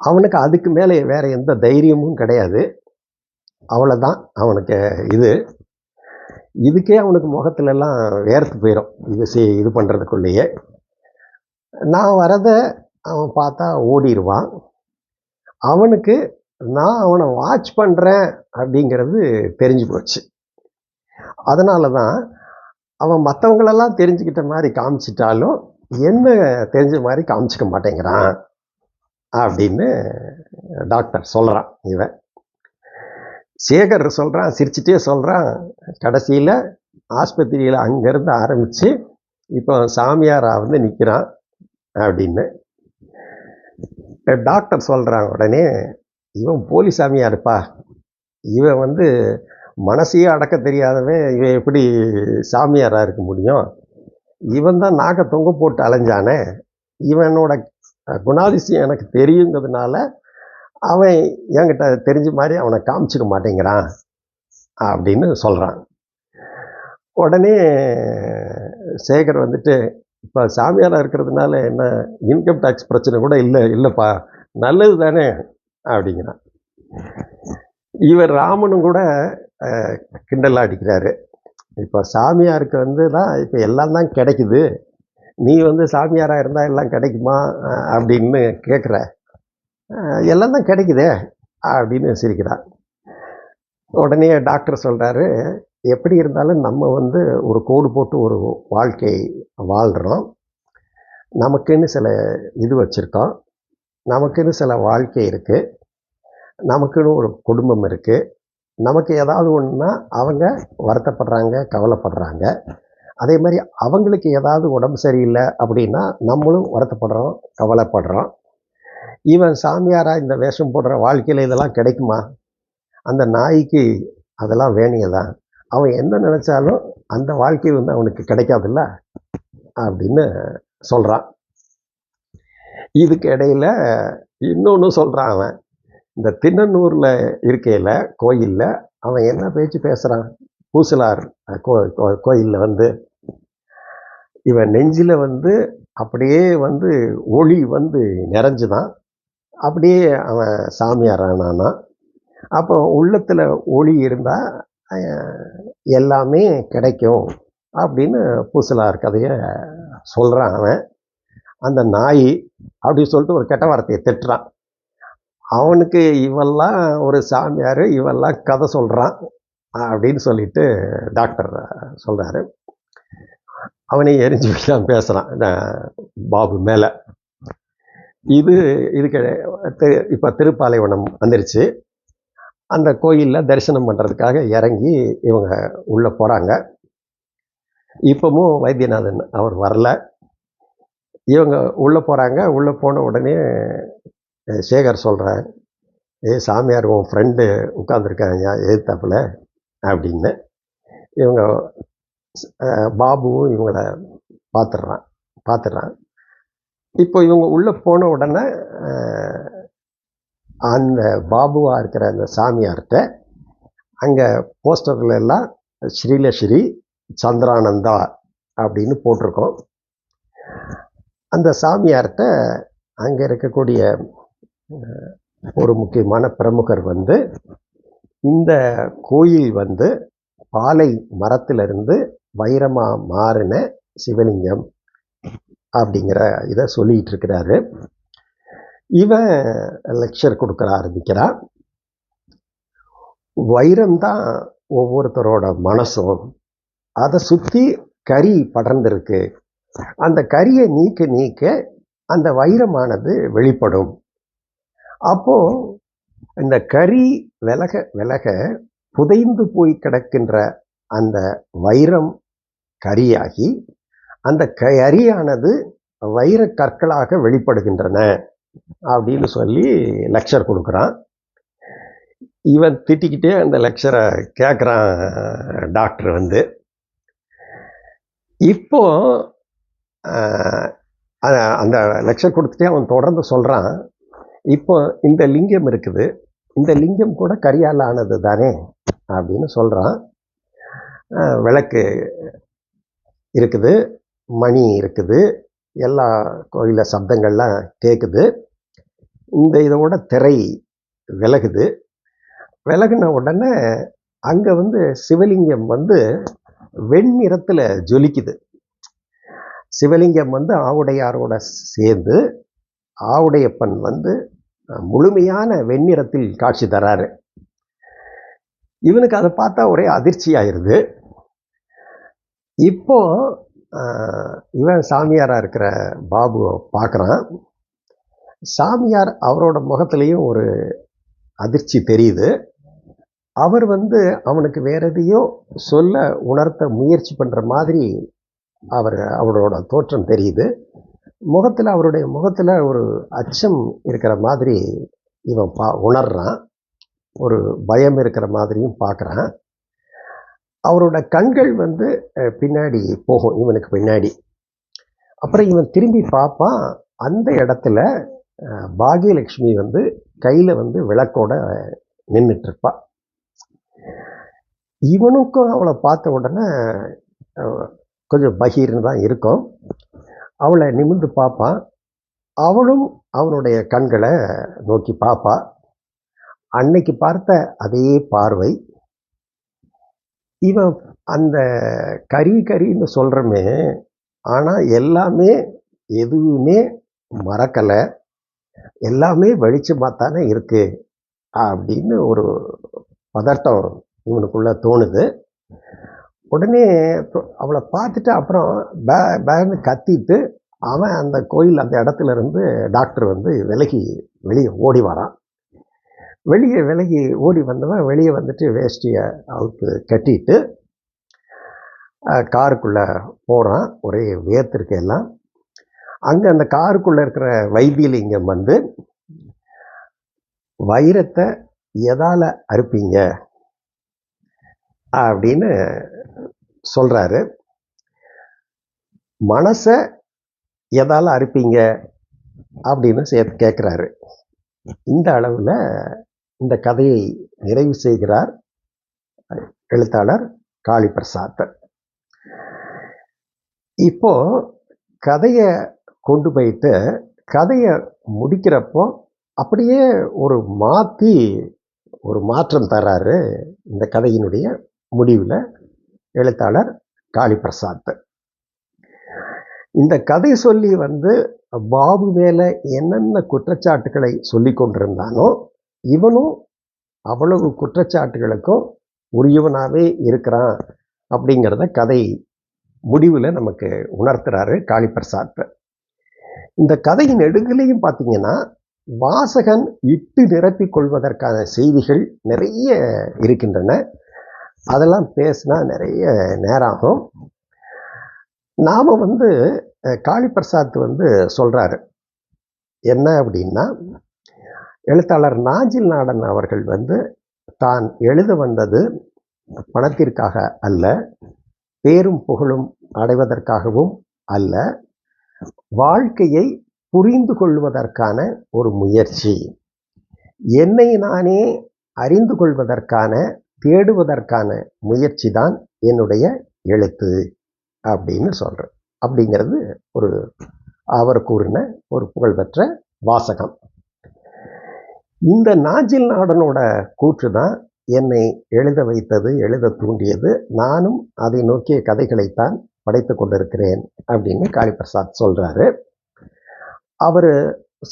Speaker 1: அவனுக்கு அதுக்கு மேலே வேற எந்த தைரியமும் கிடையாது. அவ்வளோதான் அவனுக்கு. இதுக்கே அவனுக்கு முகத்துலலாம் வேர்த்து போயிடும். இது பண்ணுறதுக்குள்ளேயே. நான் வரதை அவன் பார்த்தா ஓடிடுவான். அவனுக்கு நான் அவனை வாட்ச் பண்ணுறேன் அப்படிங்கிறது தெரிஞ்சு போச்சு. அதனால தான் அவன் மற்றவங்களெல்லாம் தெரிஞ்சுக்கிட்ட மாதிரி காமிச்சிட்டாலும் என்ன தெரிஞ்ச மாதிரி காமிச்சிக்க மாட்டேங்கிறான் அப்படின்னு டாக்டர் சொல்கிறான். இவன் சேகர் சொல்கிறான், சிரிச்சிட்டே சொல்கிறான். கடைசியில் ஆஸ்பத்திரியில் அங்கேருந்து ஆரம்பித்து இப்போ சாமியாராக வந்து நிற்கிறான் அப்படின்னு டாக்டர் சொல்கிறான். உடனே, இவன் போலி சாமியாருப்பா, இவன் வந்து மனசையே அடக்க தெரியாதவன், இவன் எப்படி சாமியாராக இருக்க முடியும்? இவன் தான் நாக்கை தொங்க போட்டு அலைஞ்சானே, இவனோட குணாதிசயம் எனக்கு தெரியுங்கிறதுனால அவன் என்கிட்ட தெரிஞ்ச மாதிரி அவனை காமிச்சிக்க மாட்டேங்கிறான் அப்படின்னு சொல்கிறான். உடனே சேகர் வந்துட்டு, இப்போ சாமியாராக இருக்கிறதுனால என்ன இன்கம் டேக்ஸ் பிரச்சனை கூட இல்லைப்பா, நல்லது தானே அப்படிங்கிறான். இவர் ராமனும் கூட கிண்டலாக அடிக்கிறாரு. இப்போ சாமியாருக்கு வந்து தான் இப்போ எல்லாம் தான் கிடைக்குது, நீ வந்து சாமியாராக இருந்தால் எல்லாம் கிடைக்குமா அப்படின்னு கேட்குற, எல்லாம் தான் கிடைக்குதே அப்படின்னு சிரிக்கிறான். உடனே டாக்டர் சொல்கிறாரு, எப்படி இருந்தாலும் நம்ம வந்து ஒரு கோடு போட்டு ஒரு வாழ்க்கை வாழ்கிறோம். நமக்குன்னு சில இது வச்சுருக்கோம். நமக்குன்னு சில வாழ்க்கை இருக்குது. நமக்குன்னு ஒரு குடும்பம் இருக்குது. நமக்கு ஏதாவது ஒன்றுனா அவங்க வருத்தப்படுறாங்க, கவலைப்படுறாங்க. அதே மாதிரி அவங்களுக்கு ஏதாவது உடம்பு சரியில்லை அப்படின்னா நம்மளும் வருத்தப்படுறோம், கவலைப்படுறோம். இவன் சாமியாராக இந்த வேஷம் போடுற வாழ்க்கையில் இதெல்லாம் கிடைக்குமா? அந்த நாய்க்கு அதெல்லாம் வேணியதான். அவன் என்ன நினச்சாலும் அந்த வாழ்க்கை வந்து அவனுக்கு கிடைக்காதுல்ல அப்படின்னு சொல்கிறான். இதுக்கு இடையில் இன்னொன்று சொல்கிறான். அவன் இந்த திண்ணனூரில் இருக்கையில் கோயிலில் அவன் என்ன பேச்சு பேசுகிறான். பூசலார் கோயிலில் வந்து இவன் நெஞ்சில் வந்து அப்படியே வந்து ஒளி வந்து நிறைஞ்சுதான் அப்படியே அவன் சாமியாரானானா. அப்போ உள்ளத்தில் ஒளி இருந்தால் எல்லாமே கிடைக்கும் அப்படின்னு பூசலார் கதையை சொல்கிறான். அவன் அந்த நாய் அப்படி சொல்லிட்டு ஒரு கெட்ட வார்த்தையை திட்டுறான். அவனுக்கு இவெல்லாம் ஒரு சாமியார், இவெல்லாம் கதை சொல்கிறான் அப்படின்னு சொல்லிட்டு டாக்டர் சொல்கிறாரு. அவனை எரிஞ்சு வைக்கலாம் பேசுகிறான் பாபு மேலே. இதுக்கு இப்போ திருப்பாலைவனம் வந்துருச்சு. அந்த கோயிலில் தரிசனம் பண்ணுறதுக்காக இறங்கி இவங்க உள்ளே போகிறாங்க. இப்போவும் வைத்தியநாதன் அவர் வரல. இவங்க உள்ளே போகிறாங்க. உள்ளே போன உடனே சேகர் சொல்கிறேன், சாமியார் உன் ஃப்ரெண்டு உட்காந்துருக்காங்க எதிர்த்தாப்புல அப்படின்னு. இவங்க பாபுவும் இவங்கள பார்த்துடுறான். இப்போ இவங்க உள்ளே போன உடனே அந்த பாபுவாக இருக்கிற அந்த சாமியார்கிட்ட அங்கே போஸ்டர்ல எல்லாம் ஸ்ரீலஸ்ரீ சந்திரானந்தா அப்படின்னு போட்டிருக்கோம். அந்த சாமியார்கிட்ட அங்கே இருக்கக்கூடிய ஒரு முக்கியமான பிரமுகர் வந்து, இந்த கோயில் வந்து பாலை மரத்திலிருந்து வைரமாக மாறின சிவலிங்கம் அப்படிங்கிற இதை சொல்லிட்டு இருக்கிறாரு. இவன் லெக்சர் கொடுக்க ஆரம்பிக்கிறான். வைரம்தான் ஒவ்வொருத்தரோட மனசும், அதை சுற்றி கரி படர்ந்திருக்கு. அந்த கரியை நீக்க நீக்க அந்த வைரமானது வெளிப்படும். அப்போ இந்த கரி விலக விலக புதைந்து போய் கிடக்கின்ற அந்த வைரம் கரியாகி அந்த கரியானது வைர கற்களாக வெளிப்படுகின்றன அப்படின்னு சொல்லி லெக்சர் கொடுக்குறான். இவன் திட்டிக்கிட்டே அந்த லெக்சரை கேட்குறான் டாக்டர் வந்து. இப்போ அந்த லெக்சர் கொடுத்துட்டே அவன் தொடர்ந்து சொல்கிறான், இப்போ இந்த லிங்கம் இருக்குது, இந்த லிங்கம் கூட கரியால் ஆனது தானே அப்படின்னு சொல்கிறான். விளக்கு இருக்குது, மணி இருக்குது, எல்லா கோயிலில் சப்தங்கள்லாம் கேட்குது. இந்த இதோட திரை விலகுது. விலகுன உடனே அங்கே வந்து சிவலிங்கம் வந்து வெண்ணிறத்தில் ஜொலிக்குது. சிவலிங்கம் வந்து ஆவுடையாரோட சேர்ந்து ஆவுடையப்பன் வந்து முழுமையான வெண்ணிறத்தில் காட்சி தராரு. இவனுக்கு அதை பார்த்தா ஒரே அதிர்ச்சி ஆயிடுது. இப்போ இவன் சாமியாராக இருக்கிற பாபுவை பார்க்குறான். சாமியார் அவரோட முகத்திலையும் ஒரு அதிர்ச்சி தெரியுது. அவர் வந்து அவனுக்கு வேற எதையோ சொல்ல உணர்த்த முயற்சி பண்ணுற மாதிரி அவரோட தோற்றம் தெரியுது. அவருடைய முகத்தில் ஒரு அச்சம் இருக்கிற மாதிரி இவன் உணர்றான். ஒரு பயம் இருக்கிற மாதிரியும் பார்க்குறான். அவரோட கண்கள் வந்து பின்னாடி போகும், இவனுக்கு பின்னாடி. அப்புறம் இவன் திரும்பி பார்ப்பான். அந்த இடத்துல பாகியலட்சுமி வந்து கையில் வந்து விளக்கோட நின்றுட்டுருப்பா. இவனுக்கும் அவளை பார்த்த உடனே கொஞ்சம் பகீர்னு தான் இருக்கும். அவளை நிமிர்ந்து பார்ப்பான். அவளும் அவனுடைய கண்களை நோக்கி பார்ப்பா. அன்னைக்கு பார்த்த அதே பார்வை. இவன் அந்த கரின்னு சொல்கிறமே, ஆனால் எல்லாமே எதுவுமே மறக்கலை, எல்லாமே வெளிச்சமாக தானே இருக்கு அப்படின்னு ஒரு பதட்டம் இவனுக்குள்ள தோணுது. உடனே அவளை பார்த்துட்டு அப்புறம் பேன்னு கத்திட்டு அவன் அந்த கோயில் அந்த இடத்துல இருந்து டாக்டர் வந்து வெளியே ஓடி வரான். விலகி ஓடி வந்தவன் வெளியே வந்துட்டு வேஷ்டியை அவுத்து கட்டிட்டு காருக்குள்ளே போகிறான். ஒரே வேர்த்திருக்கு எல்லாம். அங்கே அந்த காருக்குள்ளே இருக்கிற வைத்தியலிங்கம் வந்து, வைரத்தை எதால் அறுப்பீங்க அப்படின்னு சொல்கிறாரு. மனசை எதால் அறுப்பீங்க அப்படின்னு கேட்குறாரு. இந்த அளவில் இந்த கதையை நிறைவு செய்கிறார் எழுத்தாளர் காளிபிரசாத். இப்போ கதையை கொண்டு போயிட்டு கதையை முடிக்கிறப்போ அப்படியே ஒரு மாற்றம் தர்றாரு இந்த கதையினுடைய முடிவில் எழுத்தாளர் காளிபிரசாத். இந்த கதை சொல்லி வந்து பாபு மேலே என்னென்ன குற்றச்சாட்டுகளை சொல்லி கொண்டிருந்தானோ, இவனும் அவ்வளவு குற்றச்சாட்டுகளுக்கும் உரியவனாகவே இருக்கிறான் அப்படிங்கிறத கதை முடிவில் நமக்கு உணர்த்துறாரு காளிபிரசாத். இந்த கதையின் நெடுங்கிலையும் பார்த்தீங்கன்னா வாசகன் இட்டு நிரப்பிக் கொள்வதற்கான செய்திகள் நிறைய இருக்கின்றன. அதெல்லாம் பேசினா நிறைய நேரம் ஆகும். நாம் வந்து காளிப்பிரசாத் சொல்கிறாரு என்ன அப்படின்னா, எழுத்தாளர் நாஞ்சில் நாடன் அவர்கள் தான் எழுத வந்தது பணத்திற்காக அல்ல, பேரும் புகழும் அடைவதற்காகவும் அல்ல, வாழ்க்கையை புரிந்து கொள்வதற்கான ஒரு முயற்சி, என்னை நானே அறிந்து கொள்வதற்கான தேடுவதற்கான முயற்சி தான் என்னுடைய எழுத்து அப்படின்னு சொல்கிறேன். அப்படிங்கிறது அவர் கூறின ஒரு புகழ்பெற்ற வாசகம். இந்த நாஞ்சில் நாடனோட கூற்று தான் என்னை எழுத வைத்தது, எழுத தூண்டியது. நானும் அதை நோக்கிய கதைகளைத்தான் படைத்து கொண்டிருக்கிறேன் அப்படின்னு காளிப்பிரசாத் சொல்கிறாரு. அவர்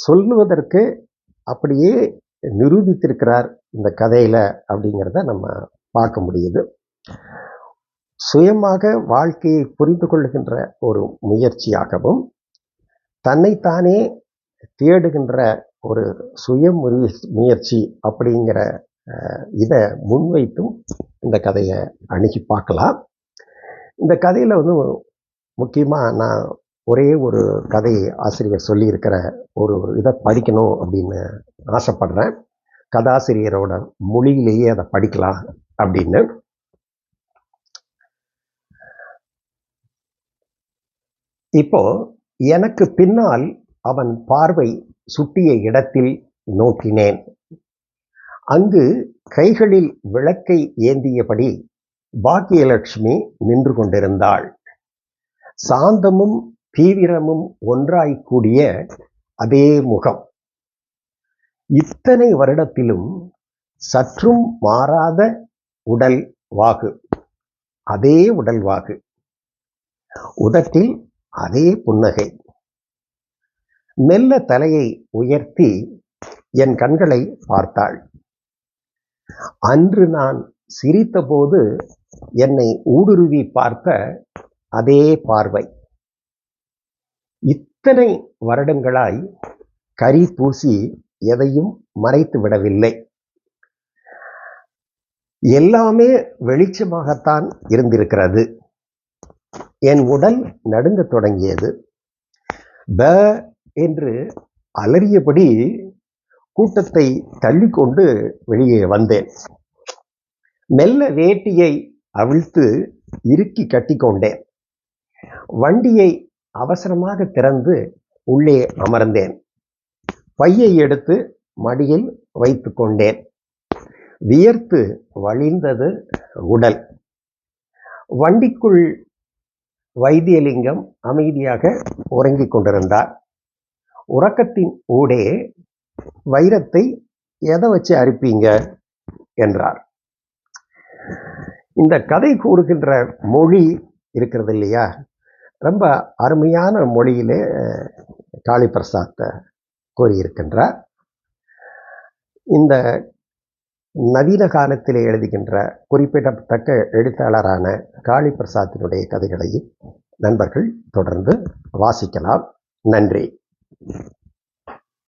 Speaker 1: சொல்லுவதற்கு அப்படியே நிரூபித்திருக்கிறார் இந்த கதையில் அப்படிங்கிறத நம்ம பார்க்க முடியுது. சுயமாக வாழ்க்கையை புரிந்து கொள்ளுகின்ற ஒரு முயற்சியாகவும், தன்னைத்தானே தேடுகின்ற ஒரு சுய முயற்சி அப்படிங்கிற இதை முன்வைத்தும் இந்த கதையை அணுகி பார்க்கலாம். இந்த கதையில் முக்கியமாக நான் ஒரே ஒரு கதை ஆசிரியர் சொல்லியிருக்கிற ஒரு இதை படிக்கணும் அப்படின்னு ஆசைப்படுறேன். கதாசிரியரோட மொழியிலேயே அதை படிக்கலாம் அப்படின்னு. இப்போ எனக்கு பின்னால் அவன் பார்வை சுட்டிய இடத்தில் நோக்கினேன். அங்கு கைகளில் விளக்கை ஏந்தியபடி பாக்கியலட்சுமி நின்று கொண்டிருந்தாள். சாந்தமும் தீவிரமும் ஒன்றாய்க்கூடிய அதே முகம், இத்தனை வருடத்திலும் சற்றும் மாறாத உடல் வாகு, அதே உடல் வாகு, உதட்டில் அதே புன்னகை. மெல்ல தலையை உயர்த்தி என் கண்களை பார்த்தாள். அன்று நான் சிரித்தபோது என்னை ஊடுருவி பார்த்த அதே பார்வை. இத்தனை வருடங்களாய் கரி பூசி எதையும் மறைத்து விடவில்லை. எல்லாமே வெளிச்சமாகத்தான் இருந்திருக்கிறது. என் உடல் நடுங்க தொடங்கியது. ப என்று அலறியபடி கூட்டத்தை தள்ளிக்கொண்டு வெளியே வந்தேன். மெல்ல வேட்டியை அவிழ்த்து இறுக்கி கட்டிக்கொண்டேன். வண்டியை அவசரமாக திறந்து உள்ளே அமர்ந்தேன். பையை எடுத்து மடியில் வைத்து கொண்டேன். வியர்த்து வழிந்தது உடல். வண்டிக்குள் வைத்தியலிங்கம் அமைதியாக உறங்கிக் கொண்டிருந்தார். உறக்கத்தின் ஊடே, வைரத்தை எதை வச்சு அறுப்பீங்க என்றார். இந்த கதை கூறுகின்ற மொழி இருக்கிறது இல்லையா, ரொம்ப அருமையான மொழியிலே காளிப்பிரசாத் கூறியிருக்கின்றார். இந்த நவீன காலத்திலே எழுதுகின்ற குறிப்பிடத்தக்க எழுத்தாளரான காளிப்பிரசாத்தினுடைய கதைகளை நண்பர்கள் தொடர்ந்து வாசிக்கலாம். நன்றி.